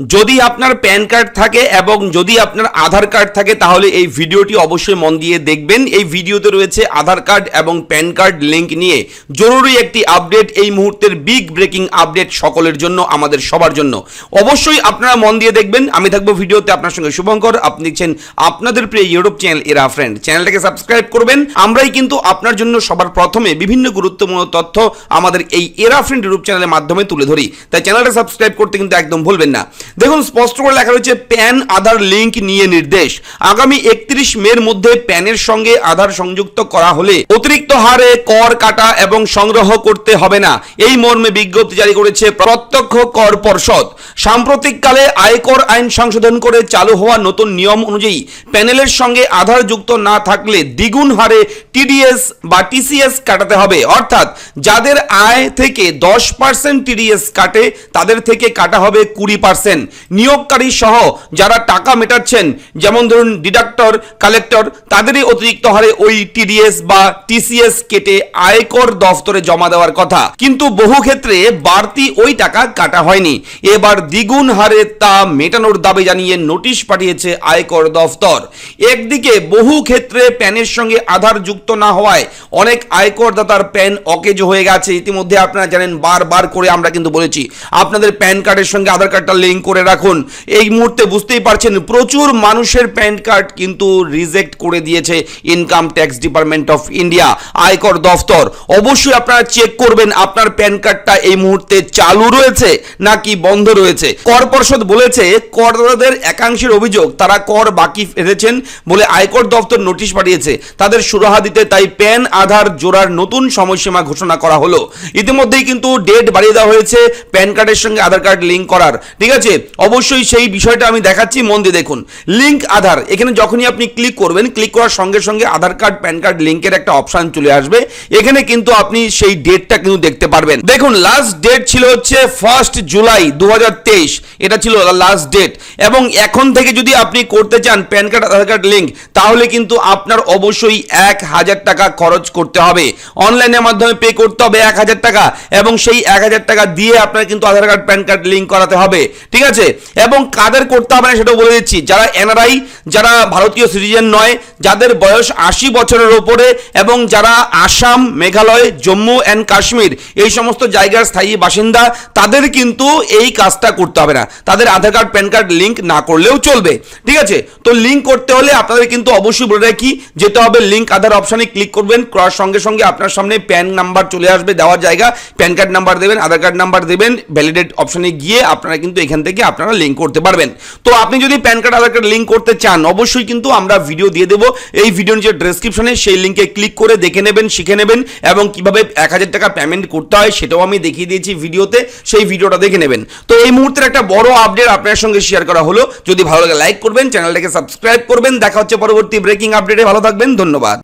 যদি আপনার pan card থাকে এবং যদি আপনার আধার কার্ড থাকে তাহলে এই ভিডিওটি অবশ্যই মন দিয়ে দেখবেন। এই ভিডিওতে রয়েছে আধার কার্ড এবং প্যান কার্ড লিংক নিয়ে জরুরি একটি আপডেট, এই মুহূর্তের বিগ ব্রেকিং আপডেট সকলের জন্য, আমাদের সবার জন্য। অবশ্যই আপনারা মন দিয়ে দেখবেন। আমি থাকবো ভিডিওতে আপনার সঙ্গে শুভঙ্কর। আপনি দেখছেন আপনাদের প্রিয় ইউটিউব চ্যানেল এরা ফ্রেন্ড। চ্যানেলটাকে সাবস্ক্রাইব করবেন। আমরাই কিন্তু আপনার জন্য সবার প্রথমে বিভিন্ন গুরুত্বপূর্ণ তথ্য আমাদের এই এরা ফ্রেন্ড ইউটিউব চ্যানেলের মাধ্যমে তুলে ধরি, তাই চ্যানেলটা সাবস্ক্রাইব করতে কিন্তু একদম ভুলবেন না। দেখুন, স্পষ্ট করে লেখা রয়েছে প্যান আধার লিংক নিয়ে নির্দেশ। আগামী 31 মের মধ্যে প্যানের সঙ্গে আধার সংযুক্ত করা হলে অতিরিক্ত হারে কর কাটা এবং সংগ্রহ করতে হবে না, এই মর্মে বিজ্ঞপ্তি জারি করেছে প্রত্যক্ষ কর পর্ষদ। সাম্প্রতিককালে আয়কর আইন সংশোধন করে চালু হওয়া নতুন নিয়ম অনুযায়ী প্যানেলের সঙ্গে আধার যুক্ত না থাকলে দ্বিগুণ হারে টিডিএস বা টিসিএস কাটাতে হবে। অর্থাৎ যাদের আয় থেকে 10% টিডিএস কাটে তাদের থেকে কাটা হবে 20%। নিয়োগকারী সহ যারা টাকা মেটাচ্ছেন, যেমন ধরুন ডিডাক্টর, কালেক্টর, তাদেরই অতিরিক্ত হারে ওই টিডিএস বা টিসিএস কেটে আয়কর দফতরে জমা দেওয়ার কথা, কিন্তু বহু ক্ষেত্রে বাড়তি ওই টাকা কাটা হয়নি। এবার দ্বিগুণ হারে তা মেটানোর দাবি জানিয়ে নোটিশ পাঠিয়েছে আয়কর দফতর। একদিকে বহু ক্ষেত্রে প্যানের সঙ্গে আধার যুক্ত না হওয়ায় অনেক আয়করদাতার প্যান অকেজো হয়ে গেছে। ইতিমধ্যে আপনারা জানেন, বারবার করে আমরা কিন্তু বলেছি আপনাদের প্যান কার্ডের সঙ্গে আধার কার্ডটা লিঙ্ক করে রাখুন। এই মুহূর্তে বুঝতেই পারছেন প্রচুর মানুষের প্যান কার্ড কিন্তু রিজেক্ট করে দিয়েছে income tax department of India, আয়কর দফতর। অবশ্যই আপনারা চেক করবেন আপনার প্যান কার্ডটা এই মুহূর্তে চালু রয়েছে নাকি বন্ধ রয়েছে। কর পর্ষদ বলেছে করদাতাদের একাংশের অভিযোগ তারা কর বাকি ফেলেছেন বলে আয়কর দফতর নোটিশ পাঠিয়েছে তাদের সুরাহা দিতে, তাই প্যান আধার জোড়ার নতুন সময়সীমা ঘোষণা করা হলো। ইতিমধ্যেই কিন্তু ডেট বাড়িয়ে দেওয়া হয়েছে প্যান কার্ডের সঙ্গে আধার কার্ড লিঙ্ক করার। ঠিক আছে, অবশ্যই সেই বিষয়টা আমি দেখাচ্ছি, মন দিয়ে দেখুন। লিঙ্ক আধার, এখানে যখনই আপনি ক্লিক করবেন, ক্লিক করার সঙ্গে সঙ্গে আধার কার্ড প্যান কার্ড লিঙ্কের একটা অপশন চলে আসবে। এখানে কিন্তু আপনি সেই ডেটটা কিন্তু দেখতে পারবেন। দেখুন, লাস্ট ডেট ছিল হচ্ছে 1 জুলাই 2023, এটা ছিল লাস্ট ডেট। এবং এখন থেকে যদি আপনি করতে চান প্যান কার্ড আধার কার্ড লিঙ্ক, তাহলে কিন্তু আপনার অবশ্যই 1000 টাকা খরচ করতে হবে, অনলাইনের মাধ্যমে পে করতে হবে 1000 টাকা, এবং সেই 1000 টাকা দিয়ে আপনার কিন্তু আধার কার্ড প্যান কার্ড লিঙ্ক করাতে হবে। ঠিক আছে, এবং কাদের করতে হবে না সেটাও বলে দিচ্ছি। যারা এনআরআই, যারা ভারতীয় সিটিজেন নয়, যাদের বয়স 80 বছরের ওপরে, এবং যারা আসাম, মেঘালয়, জম্মু অ্যান্ড কাশ্মীর এই সমস্ত জায়গার স্থায়ী বাসিন্দা, তাদের কিন্তু এই কাজটা করতে হবে না। তাদের আধার কার্ড প্যান কার্ড লিঙ্ক না করলেও চলবে। ঠিক আছে, তো লিঙ্ক করতে হলে আপনাদের কিন্তু অবশ্যই বলে রাখি, যেতে হবে লিঙ্ক আধার অপশানে ক্লিক করবেন, করার সঙ্গে সঙ্গে আপনার সামনে প্যান নাম্বার চলে আসবে দেওয়ার জায়গা, প্যান কার্ড নাম্বার দেবেন, আধার কার্ড নাম্বার দেবেন, ভ্যালিডেট অপশানে গিয়ে আপনারা কিন্তু এখান থেকে আপনারা লিঙ্ক করতে পারবেন। তো আপনি যদি প্যান কার্ড আধার কার্ড লিঙ্ক করতে চান, অবশ্যই কিন্তু আমরা ভিডিও দিয়ে দেবো এই ভিডিওর নিচে ডেসক্রিপশনে, সেই লিঙ্কে ক্লিক করে দেখে নেবেন, শিখে নেবেন, এবং কিভাবে 1000 টাকা পেমেন্ট করতে হয় সেটাও আমি দেখিয়ে দিয়েছি ভিডিওতে, সেই ভিডিওটা দেখে নেবেন। তো এই মুহূর্তের একটা বড় আপডেট আপনার সঙ্গে শেয়ার করা হলো। যদি ভালো লাগে লাইক করবেন, চ্যানেলটাকে সাবস্ক্রাইব করবেন। দেখা হচ্ছে পরবর্তী ব্রেকিং আপডেটে। ভালো থাকবেন, ধন্যবাদ।